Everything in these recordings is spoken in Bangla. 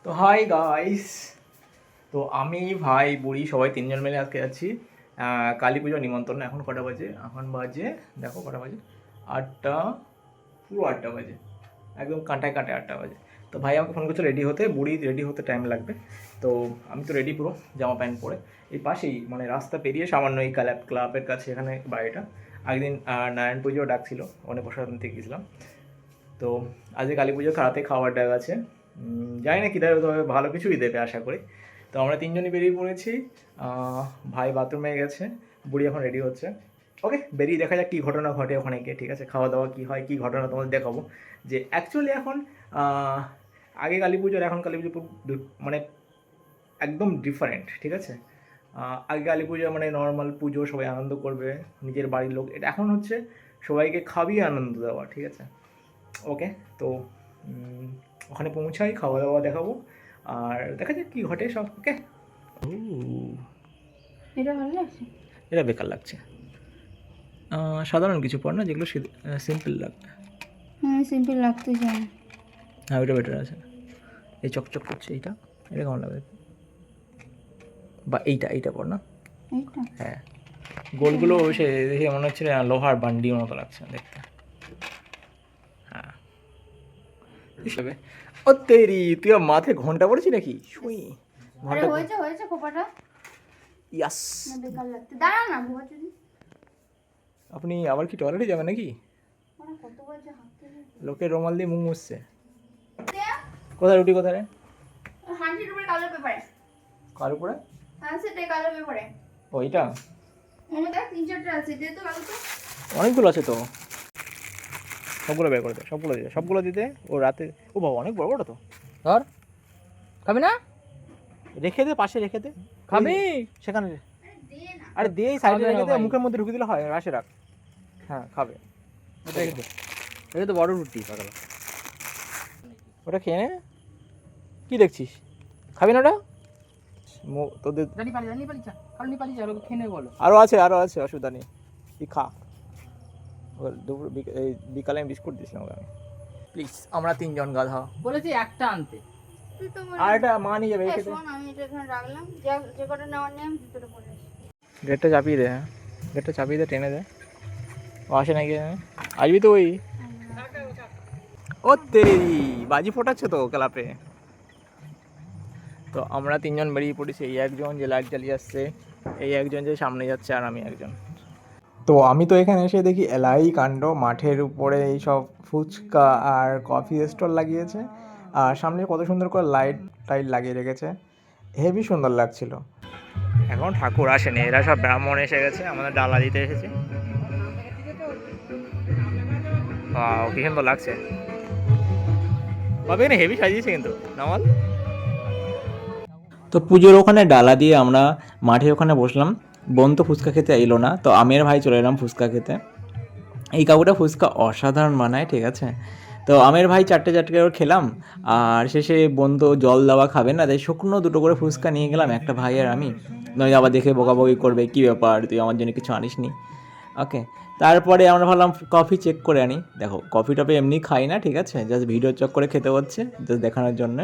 তো হাই গাইস, তো আমি ভাই বুড়ি সবাই তিনজন মিলে আজকে যাচ্ছি কালী পুজোর নিমন্ত্রণ। এখন কটা বাজে? এখন বাজে, দেখো কটা বাজে, 8টা, পুরো 8টা বাজে, একদম কাঁটায় কাঁটায় 8টা বাজে। তো ভাই আমাকে ফোন করছে রেডি হতে, বুড়ি রেডি হতে টাইম লাগবে। তো আমি তো রেডি পুরো জামা প্যান্ট পরে, এই পাশেই মানে রাস্তা পেরিয়ে সামান্য এই ক্লাবের কাছে এখানে বাড়িটা। আগদিন নারায়ণ পুজো ডাকছিল, অনেক প্রসাদ নিতে গেছিলাম। তো আজকে কালী পুজো রাতে খাওয়ার ডাক আছে, জানি না কী দেবে, তবে ভালো কিছুই দেবে আশা করি। তো আমরা তিনজনই বেরিয়ে পড়েছি। ভাই বাথরুমে গেছে, বুড়ি এখন রেডি হচ্ছে। ওকে, বেরিয়ে দেখা যাক কী ঘটনা ঘটে ওখানে গিয়ে, ঠিক আছে? খাওয়া দাওয়া কী হয়, কী ঘটনা তোমাদের দেখাবো। যে অ্যাকচুয়ালি এখন আগে কালী পুজোর এখন কালী পুজো মানে একদম ডিফারেন্ট, ঠিক আছে? আগে কালী পুজো মানে নর্মাল পুজো, সবাই আনন্দ করবে, নিজের বাড়ির লোক। এটা এখন হচ্ছে সবাইকে খাবিয়ে আনন্দ দেওয়া, ঠিক আছে? ওকে, তো ওখানে পৌঁছাই, খাওয়া দাওয়া দেখাবো, আর দেখা যাক কী ঘটে সব। ওকে, এটা ভালো লাগছে, এটা বেকার লাগছে। সাধারণ কিছু পড় না, যেগুলো সিম্পল লাগবে। হ্যাঁ সিম্পল লাগতে চায়। হ্যাঁ, ওইটা বেটার আছে। এই চকচক করছে এইটা, এটা কেমন লাগবে? বা এইটা পড় না। এইটা হ্যাঁ, গোলগুলো সে দেখে মনে হচ্ছে লোহার বান্ডির মতো লাগছে দেখতে। হ্যাঁ, হিসাবে ও তেরি, তুই মাথায় ঘন্টা পড়েছি নাকি? শুই আরে ঘন্টা হয়েছে খোপাটা ইয়াস। না বেকার লাগতে, দাঁড়া না বুয়া যদি। আপনি আবার কি টয়লেটে যাবেন নাকি? ওরা কত বলছে হাঁটতে লোকের রুমাল দিয়ে মুখ মুছছে। কোথায় রুটি কোথায় রে? হাঁটির উপরে কালো পেপারে, কার উপরে? সানসেটে কালো পেপারে। ওইটা মনে দেখ 3-4টা আছে, দে তো কালো তো। অনেকগুলো আছে তো, সবগুলো বের করে দে, সবগুলো দিতে। ও রাতে, ও বাবা অনেক বড় বড় তো। ধর, খাবি না? রেখে দে, পাশে রেখে দে। খাবি? সেখানে আরে দে না। আরে দে, সাইডে খাবে না রেখে দে, ভাই। মুখের মধ্যে ঢুকে দিলে হয়, রাশে রাখ। হ্যাঁ, খাবে। ওটা রেখে দে, এটা তো বড় রুটি পাগল। ওটা খেয়ে নে। কি দেখছিস? খাবি না ওটা? তোদের জানি পারি চা, কারণ পারি চা, ওকে খেয়ে নে বলো। আরও আছে, অসুবিধা নেই, তুই খা। দুপুর এই বিকালে আমি বিস্কুট দিয়েছিলাম ওকে আমি। প্লিজ, আমরা তিনজন গাধা। বলেছি একটা আনতে। তুই তো আর এটা মা নিয়ে যাবে, রেখে দে। শোন, আমি এটা এখানে রাখলাম, যে কটা নেওয়ার নিয়ে আমি ভিতরে পড়ে আসি। গেটটা চাপিয়ে দে, হ্যাঁ গেটটা চাপিয়ে দে, টেনে দে। ও আসে নাকি? আসবি তো? ওই ও তেরি, বাজি ফোটাচ্ছে তো ক্লাবে। তো আমরা তিনজন বেরিয়ে পড়েছি, এই একজন যে লাইট জ্বালিয়ে আসছে, এই একজন যে সামনে যাচ্ছে, আর আমি একজন। তো আমি তো এখানে এসে দেখি এলাই কাণ্ড, মাঠের উপরে এইসব ফুচকা আর কফি স্টল লাগিয়েছে, আর সামনে কত সুন্দর করে লাইট টাইট লাগিয়ে রেখেছে, হেভি সুন্দর লাগছিল। এখন ঠাকুর আসেনি, এরা সব ব্রাহ্মণ এসে গেছে, আমাদের ডালা দিতে এসেছে। কি সুন্দর লাগছে, তবে এখানে হেভি সাজিয়েছে কিন্তু নামাল। তো পুজোর ওখানে ডালা দিয়ে আমরা মাঠে ওখানে বসলাম। বোন তো ফুচকা খেতে এলো না, তো আমি আর ভাই চলে এলাম ফুচকা খেতে। এই কাকুটা ফুচকা অসাধারণ বানায়, ঠিক আছে? তো আমের ভাই চারটে করে খেলাম, আর শেষে বোন তো জল দেওয়া খাবে না, তাই শুকনো দুটো করে ফুচকা নিয়ে গেলাম, একটা ভাই আর আমি। নয় আবার দেখে বকাবকি করবে, কী ব্যাপার তুই আমার জন্য কিছু আনিসনি। ওকে, তারপরে আমরা ভাবলাম কফি চেক করে আনি। দেখো, কফি টফি এমনি খাই না, ঠিক আছে? জাস্ট ভিডিও চেক করে খেতে হচ্ছে, জাস্ট দেখানোর জন্য।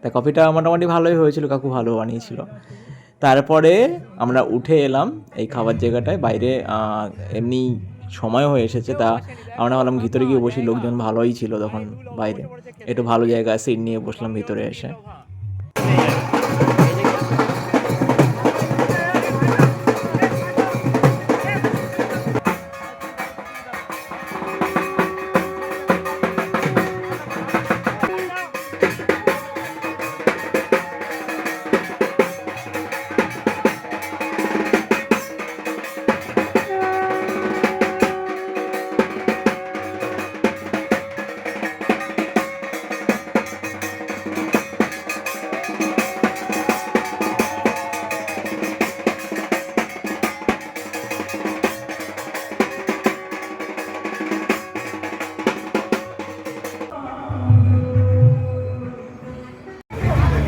তা কফিটা মোটামুটি ভালোই হয়েছিল, কাকু ভালো বানিয়েছিল। তারপরে আমরা উঠে এলাম এই খাবার জায়গাটায়, বাইরে এমনি সময় হয়ে এসেছে, তা আমরা ভাবলাম ভিতরে গিয়ে বসি, লোকজন ভালোই ছিল তখন বাইরে। একটু ভালো জায়গা সিট নিয়ে বসলাম ভিতরে এসে।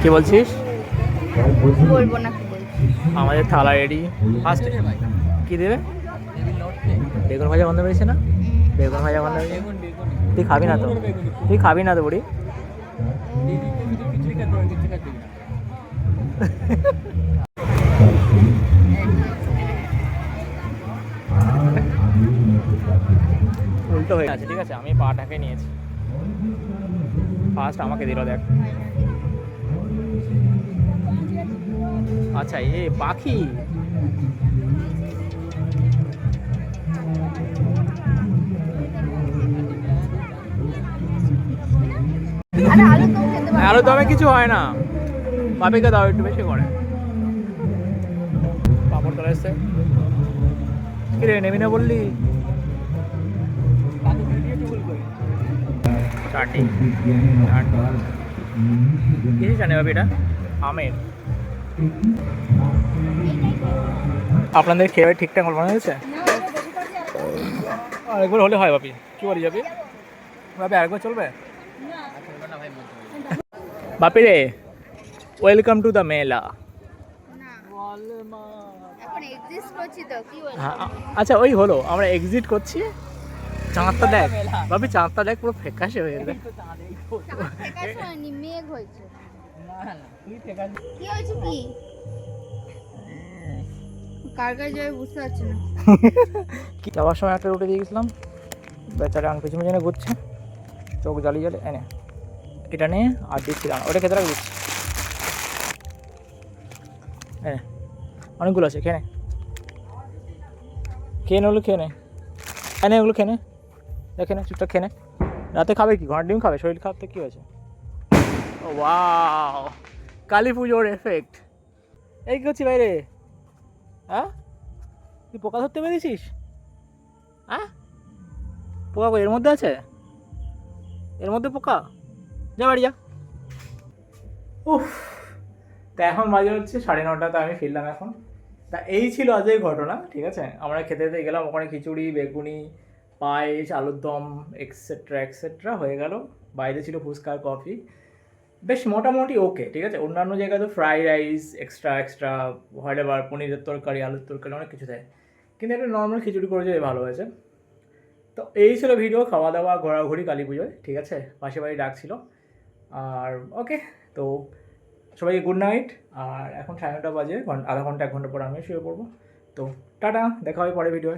কি বলছিস? বলবো না কি বলছি। আমাদের থালা রেডি। ফার্স্ট কি দেবে? বেগুন ভাজা গন্ধ পেয়েছে না? বেগুন ভাজা গন্ধ পেয়েছে। তুই খাবি না তো? বুড়ি? ওই দিক থেকে দিবি না। উল্টো হয়ে গেছে, ঠিক আছে, আমি পাটাকে নিয়েছি, ফার্স্ট আমাকে দিল, দেখ। আচ্ছা, এ পাখি। আরে আলু তো খেতে পারো। আলুর দমে কিছু হয় না, পাপিকে দাও, একটু বেশি করে। পাপড় চলে এসছে। কি রে, নেবি না বললি? চাটনি, কিছু জানে বাবি, এটা আমের। আপনাদের খেয়ে ঠিকঠাক মনে হয়েছে? আরেকবার হলে হয় বাপি, কি বলি যাবি বাপি, আরেকবার চলবে বাপি রে। ওয়েলকাম টু দ্য মেলা। না, এখন এক্সিস্ট করছি তো কি বলবো? হ্যাঁ, আচ্ছা ওই হলো, আমরা এক্সিট করছি। চাঁদটা দেখ বাপি, চাঁদটা দেখ, পুরো ফ্যাকাশে হয়ে গেছে। ফ্যাকাশে হয়নি, মেঘ হয়েছে। না না তুই ফেকাস। কি হয়েছে কি? কার কাছে যাবে বুঝতে পারছি না। কি যাওয়ার সময় একটা রুটে দিয়ে গেছিলাম, বেচারা আন পেছনে জেনে ঘুরছে, চোখ জ্বালিয়ে জ্বালিয়ে এনে এটা নিয়ে আর দিচ্ছিলাম, ওটা খেতে রাখ দিচ্ছি। হ্যাঁ, অনেকগুলো আছে, খেয়ে নে, খেয়ে নে, ওগুলো খেয়ে নে, এনে ওগুলো খেয়ে নে, দেখে নে, চুপটা খেয়ে নে। রাতে খাবে কি, ঘর ডিম খাবে, শরীর খারাপ তো কী হয়েছে? ও ওয়াও, কালী পুজোর এফেক্ট। এই কী করছি বাইরে? হ্যাঁ, তুই পোকা ধরতে পেরেছিস? হ্যাঁ, পোকা কই, এর মধ্যে আছে? এর মধ্যে পোকা? যা বাড়ি যা। উফ, তা এখন বাজে হচ্ছে 9:30, তা আমি ফিরলাম এখন। তা এই ছিল আজকের ঘটনা, ঠিক আছে। আমরা খেতে খেতে গেলাম, ওখানে খিচুড়ি, বেগুনি, পায়েস, আলুর দম এক্সেট্রা এক্সেট্রা হয়ে গেল। বাইরে ছিল ফুচকা, কফি, বেশ মোটামুটি ওকে, ঠিক আছে। অন্যান্য জায়গায় তো ফ্রাই রাইস, এক্সট্রা এক্সট্রা হয়, আবার পনিরের তরকারি, আলুর তরকারি, অনেক কিছু দেয়, কিন্তু একটা নর্মাল খিচুড়ি করেছে, ভালো হয়েছে। তো এই ছিল ভিডিও, খাওয়া দাওয়া, ঘোরাঘুরি কালী পুজোয়, ঠিক আছে। পাশে বাড়ি ডাকছিল, আর ওকে। তো সবাইকে গুড নাইট। আর এখন 9:30 বাজে, আধা ঘন্টা 1 ঘন্টা পর আমি শুয়ে পড়বো। তো টাটা, দেখা হবে পরে ভিডিওয়।